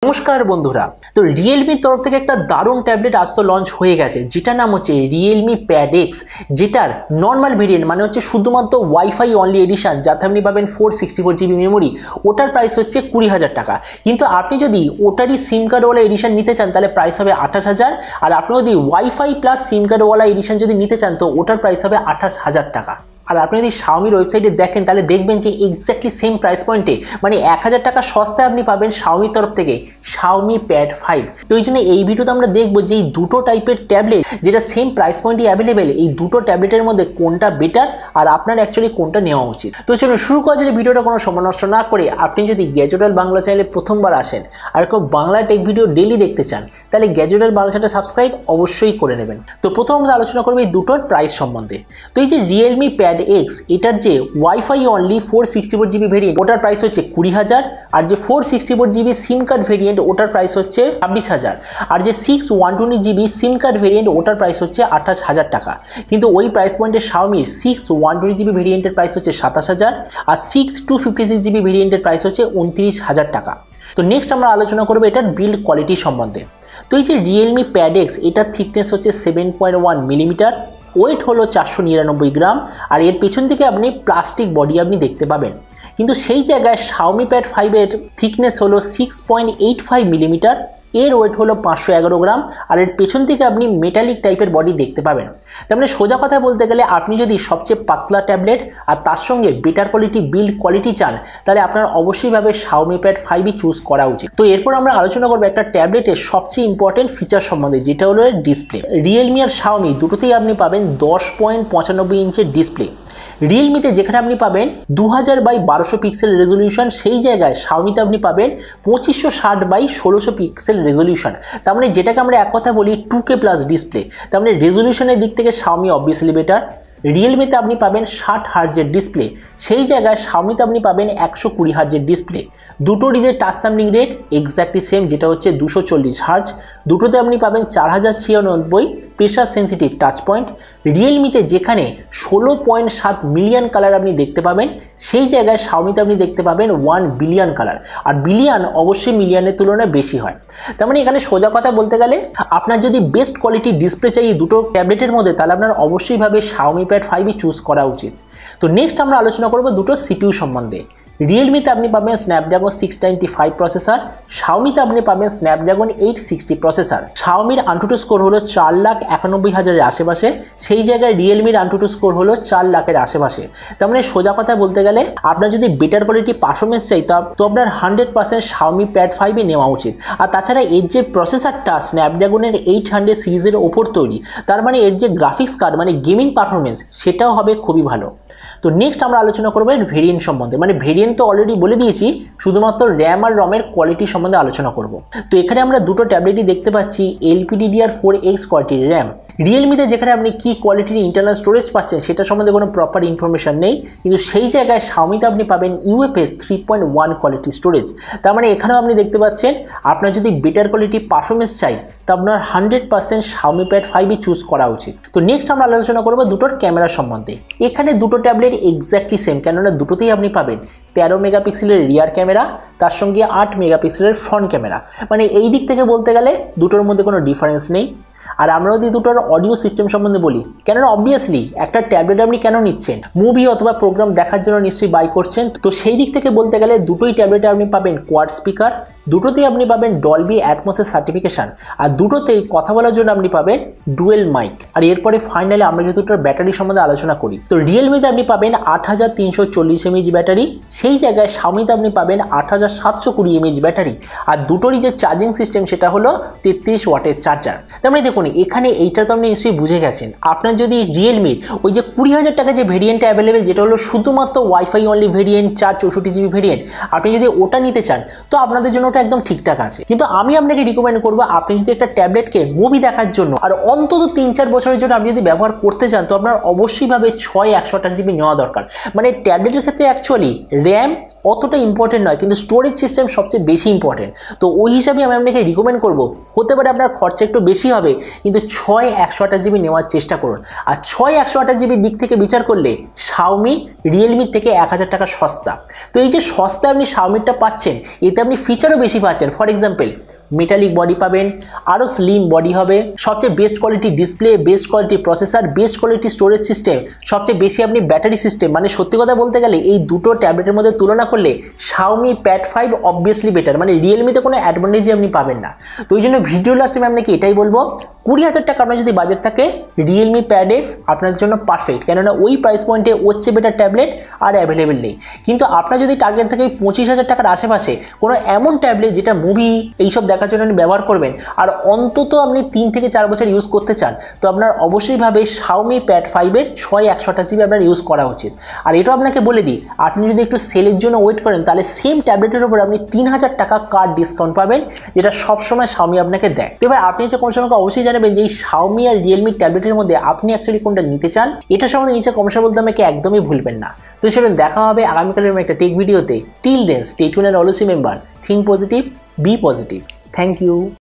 नमस्कार बंधुरा तो Realme तरफ থেকে একটা দারুণ ট্যাবলেট আজ তো লঞ্চ হয়ে গেছে যেটা নাম হচ্ছে Realme Pad X যেটার নরমাল ভেরিয়েন্ট মানে হচ্ছে শুধুমাত্র ওয়াইফাই অনলি এডিশন যাতে আপনি পাবেন 464GB মেমরি ওটার প্রাইস হচ্ছে 20000 টাকা কিন্তু আপনি যদি ওটারই সিম কার্ড ওয়ালা এডিশন নিতে চান তাহলে প্রাইস হবে 28000 আর আপনি যদি ওয়াইফাই প্লাস সিম কার্ড ওয়ালা এডিশন যদি নিতে চান তো ওটার প্রাইস হবে 28000 টাকা। আর আপনি যদি Xiaomi ওয়েবসাইটে দেখেন তাহলে দেখবেন যে এক্স্যাক্টলি সেম প্রাইস পয়েন্টে মানে 1000 টাকা সস্তায় আপনি পাবেন Xiaomi তরফ থেকে Xiaomi Pad 5। তো এই জন্য এই ভিডিওতে আমরা দেখব যে এই দুটো টাইপের ট্যাবলেট যেটা সেম প্রাইস পয়েন্টে অ্যাভেলেবেল এই দুটো ট্যাবলেটের মধ্যে কোনটা বেটার আর আপনার অ্যাকচুয়ালি কোনটা নেওয়া উচিত। তো চলুন শুরু করা যাক ভিডিওটা কোনো সময় নষ্ট না করে। আপনি যদি গ্যাজেট ওয়ার্ল্ড বাংলা চ্যানেলে প্রথমবার আসেন আর কেউ বাংলা টেক ভিডিও ডেইলি দেখতে চান তাহলে গ্যাজেট ওয়ার্ল্ড বাংলা চ্যানেলটা সাবস্ক্রাইব অবশ্যই করে নেবেন। তো প্রথম আমরা আলোচনা করব এই দুটোর প্রাইস সম্বন্ধে। তো এই যে Realme Pad X এটার যে ওয়াইফাই অনলি 464GB ভেরিয়েন্ট ওটার প্রাইস হচ্ছে 20000 আর যে 464GB সিম কার্ড ভেরিয়েন্ট ওটার প্রাইস হচ্ছে 26000 আর যে 6/120GB সিম কার্ড ভেরিয়েন্ট ওটার প্রাইস হচ্ছে 28000 টাকা। কিন্তু ওই প্রাইস পয়েন্টে Xiaomi 6/120GB ভেরিয়েন্টের প্রাইস হচ্ছে 27000 আর 6/256GB ভেরিয়েন্টের প্রাইস হচ্ছে 29000 টাকা। তো নেক্সট আমরা আলোচনা করব এটার বিল্ড কোয়ালিটি সম্বন্ধে। তো এই যে Realme Pad X এটার থিকনেস হচ্ছে 7.1 মিলিমিটার, ওয়েট হলো 499 গ্রাম আর এর পেছন থেকে আপনি প্লাস্টিক বডি আপনি দেখতে পাবেন। কিন্তু সেই জায়গায় Xiaomi Pad 5 এর থিকনেস হলো 6.85 মিলিমিটার, এর ওয়েট হলো 511 গ্রাম আর এর পেছন থেকে আপনি মেটালিক টাইপের বডি দেখতে পাবেন। তার মানে সোজা কথা বলতে গেলে আপনি যদি সবচেয়ে পাতলা ট্যাবলেট আর তার সঙ্গে বেটার কোয়ালিটি বিল্ড কোয়ালিটি চান তাহলে আপনার অবশ্যই ভাবে Xiaomi Pad 5ই চুজ করা উচিত। তো এরপর আমরা আলোচনা করব একটা ট্যাবলেটের সবচেয়ে ইম্পর্টেন্ট ফিচার সম্বন্ধে যেটা হলো ডিসপ্লে। Realme আর Xiaomi দুটোতেই আপনি পাবেন 10.95 ইঞ্চের ডিসপ্লে। Realme-তে যেখানে আপনি পাবেন 2000x1200 পিক্সেল রেজলিউশন সেই জায়গায় Xiaomi-তে আপনি পাবেন 2560x1600 পিক্সেল রেজলিউশন। তার মানে যেটাকে আমরা এক কথা বলি 2K প্লাস ডিসপ্লে। তার মানে রেজলিউশনের দিক থেকে Xiaomi অবভিয়াসলি বেটার। Realme-তে আপনি পাবেন 60 হার্জের ডিসপ্লে সেই জায়গায় Xiaomi-তে আপনি পাবেন 120 হার্জের ডিসপ্লে। দুটোরই যে touch sampling rate exactly same যেটা হচ্ছে 240 হার্জ। দুটোতে আপনি পাবেন 4096 প্রেসার সেন্সিটিভ টাচ পয়েন্ট। Realme-তে যেখানে 16.7 মিলিয়ন কালার আপনি দেখতে পাবেন সেই জায়গায় Xiaomi-তে আপনি দেখতে পাবেন 1 বিলিয়ন কালার আর বিলিয়ন অবশ্যই মিলিয়নের তুলনায় বেশি হয়। তার মানে এখানে সোজা কথা বলতে গেলে আপনার যদি বেস্ট কোয়ালিটি ডিসপ্লে চাই দুটো ট্যাবলেটের মধ্যে তাহলে আপনার অবশ্যই ভাবে Xiaomi Pad 5ই চুজ করা উচিত। তো নেক্সট আমরা আলোচনা করব দুটো সিপিইউ সম্বন্ধে। Realme-তে আপনি পাবেন Snapdragon 695 প্রসেসর, Xiaomi-তে আপনি পাবেন Snapdragon 860 প্রসেসর। Xiaomi-র AnTuTu স্কোর হলো 4,91,000-এর আশেপাশে সেই জায়গায় Realme-র AnTuTu স্কোর হলো 4 লাখের আশেপাশে। তার মানে সোজা কথা বলতে গেলে আপনার যদি বেটার কোয়ালিটি পারফরমেন্স চাই তো আপনার 100% Xiaomi Pad 5ই নেওয়া উচিত। আর তাছাড়া এর যে প্রসেসরটা Snapdragon-এর 800 সিরিজের ওপর তৈরি তার মানে এর যে গ্রাফিক্স কার্ড মানে গেমিং পারফরমেন্স সেটাও হবে খুবই ভালো। তো নেক্সট আমরা আলোচনা করবো এর ভেরিয়েন্ট সম্বন্ধে। মানে ভেরিয়েন্ট তো অলরেডি বলে দিয়েছি, শুধুমাত্র র্যাম আর রমের কোয়ালিটি সম্বন্ধে আলোচনা করব। তো এখানে আমরা দুটো ট্যাবলেটই দেখতে পাচ্ছি LPDDR4X কোয়ালিটির র্যাম। Realme-তে যেখানে আপনি কি কোয়ালিটির ইন্টারনাল স্টোরেজ পাচ্ছেন সেটা সম্বন্ধে কোনো প্রপার ইনফরমেশন নেই, কিন্তু সেই জায়গায় Xiaomi-তে আপনি পাবেন UFS 3.1 কোয়ালিটি স্টোরেজ। তার মানে এখানেও আপনি দেখতে পাচ্ছেন আপনার যদি বেটার কোয়ালিটি পারফরমেন্স চাই তা আপনার 100% Xiaomi Pad 5ই চুজ করা উচিত। তো নেক্সট আমরা আলোচনা করবো দুটোর ক্যামেরা সম্বন্ধে। এখানে দুটো ট্যাবলেট এক্স্যাক্টলি সেম, কেননা দুটোতেই আপনি পাবেন 13 মেগাপিক্সেলের রিয়ার ক্যামেরা তার সঙ্গে 8 মেগাপিক্সেলের ফ্রন্ট ক্যামেরা। মানে এই দিক থেকে বলতে গেলে দুটোর মধ্যে কোনো ডিফারেন্স নেই। আর আমরা যদি দুটোর অডিও সিস্টেম সম্বন্ধে বলি, কেননা অবভিয়াসলি একটা ট্যাবলেট আপনি কেন নিচ্ছেন, মুভি অথবা প্রোগ্রাম দেখার জন্য নিশ্চয়ই বাই করছেন। তো সেই দিক থেকে বলতে গেলে দুটোই ট্যাবলেটে আপনি পাবেন কোয়াড স্পিকার, দুটোতেই আপনি পাবেন ডলবি অ্যাটমসের সার্টিফিকেশন আর দুটোতেই কথা বলার জন্য আপনি পাবেন ডুয়েল মাইক। আর এরপরে ফাইনালি আমরা যদি দুটোর ব্যাটারি সম্বন্ধে আলোচনা করি তো Realme-তে আপনি পাবেন 8340 mAh ব্যাটারি সেই জায়গায় Xiaomi-তে আপনি পাবেন 8720 mAh ব্যাটারি আর দুটোরই যে চার্জিং সিস্টেম সেটা হলো 33 ওয়াটের চার্জার। তার মানে দেখুন এখানে এইটা তো আপনি নিশ্চয়ই বুঝে গেছেন। আপনার যদি Realme ওই যে 20000 টাকা যে ভেরিয়েন্ট অ্যাভেলেবেল যেটা হলো শুধুমাত্র wifi only variant 464GB variant আপনি যদি ওটা নিতে চান তো আপনাদের জন্য একদম ঠিকঠাক আছে। কিন্তু আমি আপনাকে রিকমেন্ড করবো আপনি যদি একটা ট্যাবলেটকে মুভি দেখার জন্য আর অন্তত 3-4 বছরের জন্য আপনি যদি ব্যবহার করতে চান তো আপনার অবশ্যই ভাবে 6 128GB নেওয়া দরকার। মানে ট্যাবলেটের ক্ষেত্রে অ্যাকচুয়ালি র্যাম অতটা ইম্পর্টেন্ট নয়, কিন্তু স্টোরেজ সিস্টেম সবচেয়ে বেশি ইম্পর্টেন্ট। তো ওই হিসাবে আমি আপনাকে রিকমেন্ড করব, হতে পারে আপনার খরচা একটু বেশি হবে, কিন্তু 6/128GB নেওয়ার চেষ্টা করুন। আর 6/128GB দিক থেকে বিচার করলে Xiaomi রিয়েলমির থেকে 1000 টাকা সস্তা। তো এই যে সস্তায় আপনি Xiaomiটা পাচ্ছেন, এতে আপনি ফিচারও বেশি পাচ্ছেন। ফর এক্সাম্পল, মেটালিক বডি পাবেন, আরও স্লিম বডি হবে, সবচেয়ে best quality display, best quality processor, best quality storage system, সবচেয়ে বেশি আপনি ব্যাটারি সিস্টেম। মানে সত্যি কথা বলতে গেলে এই দুটো ট্যাবলেটের মধ্যে তুলনা করলে Xiaomi Pad 5 অবভিয়াসলি বেটার। মানে রিয়েলমিতে কোনো অ্যাডভান্টেজই আপনি পাবেন না। তো ওই জন্য ভিডিও লাস্টে আমি আপনাকে এটাই বলবো, 20,000 টাকা আপনার যদি বাজেট থাকে, Realme Pad X আপনার জন্য পারফেক্ট, কেননা ওই প্রাইস পয়েন্টে ওর চেয়ে বেটার ট্যাবলেট আর অ্যাভেলেবেল নেই। কিন্তু আপনার যদি টার্গেট থাকে 25,000 টাকার আশেপাশে কোনো এমন ট্যাবলেট যেটা মুভি এইসব দেখার জন্য আপনি ব্যবহার করবেন, আর অন্তত আপনি 3 থেকে 4 বছর ইউজ করতে চান, তো আপনার অবশ্যই ভাবে Xiaomi Pad 5 এর 6/128GB আপনার ইউজ করা উচিত। আর এটা আপনাকে বলে দিই, আপনি যদি একটু সেলের জন্য ওয়েট করেন, তাহলে সেম ট্যাবলেটের উপর আপনি 3000 টাকা কার্ড ডিসকাউন্ট পাবেন, যেটা সবসময় Xiaomi আপনাকে দেয়। তো এবার আপনি যে কোন সময় অবশ্যই জানাবেন যে এই Xiaomi আর Realme ট্যাবলেটের মধ্যে আপনি অ্যাকচুয়ালি কোনটা নিতে চান। এটা সম্বন্ধে নিচে কমেন্টে বলতে আমাকে একদমই ভুলবেন না। তো চলুন দেখা হবে আগামীকালের একটা টেক ভিডিওতে। Till then stay tuned and always remember, think positive, be positive. Thank you.